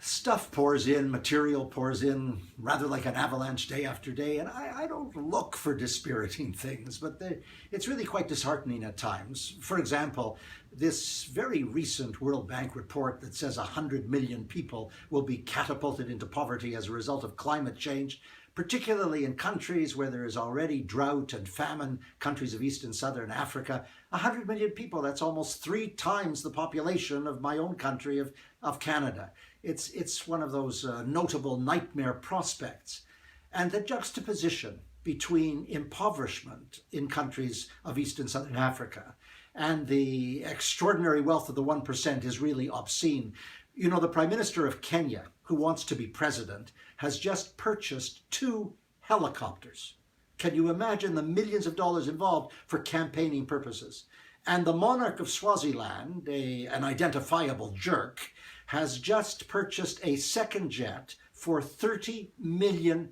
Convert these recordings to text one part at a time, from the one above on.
Stuff pours in, material pours in, rather like an avalanche day after day, and I don't look for dispiriting things, but it's really quite disheartening at times. For example, this very recent World Bank report that says 100 million people will be catapulted into poverty as a result of climate change, particularly in countries where there is already drought and famine, countries of East and Southern Africa. 100 million people, that's almost 3 times the population of my own country of Canada. It's one of those notable nightmare prospects. And the juxtaposition between impoverishment in countries of East and Southern Africa and the extraordinary wealth of the 1% is really obscene. You know, the Prime Minister of Kenya, who wants to be president, has just purchased 2 helicopters. Can you imagine the millions of dollars involved for campaigning purposes? And the monarch of Swaziland, an identifiable jerk, has just purchased a second jet for $30 million.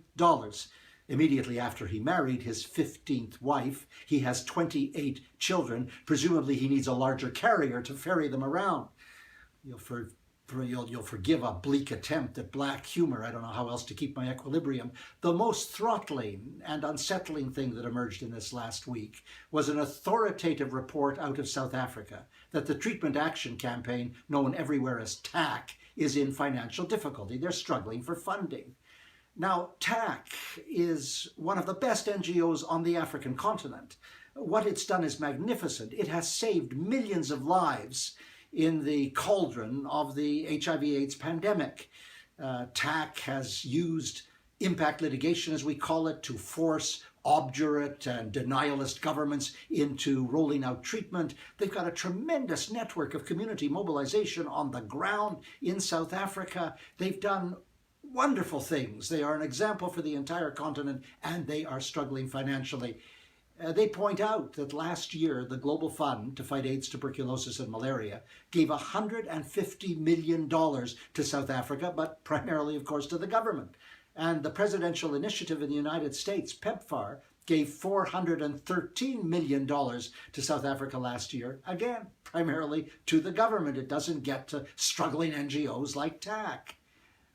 Immediately after he married his 15th wife, he has 28 children. Presumably he needs a larger carrier to ferry them around. You'll forgive a bleak attempt at black humor. I don't know how else to keep my equilibrium. The most throttling and unsettling thing that emerged in this last week was an authoritative report out of South Africa that the Treatment Action Campaign, known everywhere as TAC, is in financial difficulty. They're struggling for funding. Now, TAC is one of the best NGOs on the African continent. What it's done is magnificent. It has saved millions of lives in the cauldron of the HIV/AIDS pandemic. TAC has used impact litigation, as we call it, to force obdurate and denialist governments into rolling out treatment. They've got a tremendous network of community mobilization on the ground in South Africa. They've done wonderful things. They are an example for the entire continent, and they are struggling financially. They point out that last year, the Global Fund to fight AIDS, tuberculosis, and malaria gave $150 million to South Africa, but primarily, of course, to the government. And the Presidential Initiative in the United States, PEPFAR, gave $413 million to South Africa last year, again, primarily to the government. It doesn't get to struggling NGOs like TAC.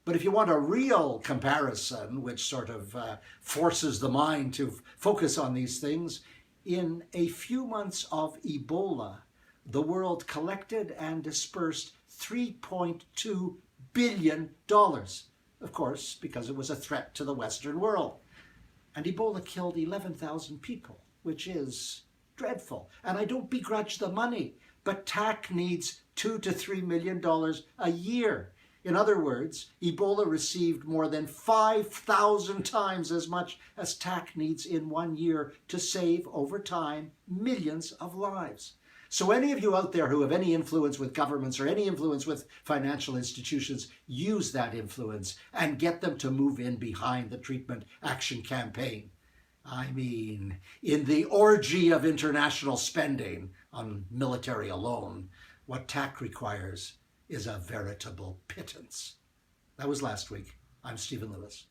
But if you want a real comparison, which sort of forces the mind to focus on these things, in a few months of Ebola, the world collected and dispersed $3.2 billion. Of course, because it was a threat to the Western world. And Ebola killed 11,000 people, which is dreadful. And I don't begrudge the money, but TAC needs $2 to $3 million a year. In other words, Ebola received more than 5,000 times as much as TAC needs in 1 year to save, over time, millions of lives. So any of you out there who have any influence with governments or any influence with financial institutions, use that influence and get them to move in behind the Treatment Action Campaign. I mean, in the orgy of international spending on military alone, what TAC requires is a veritable pittance. That was last week. I'm Stephen Lewis.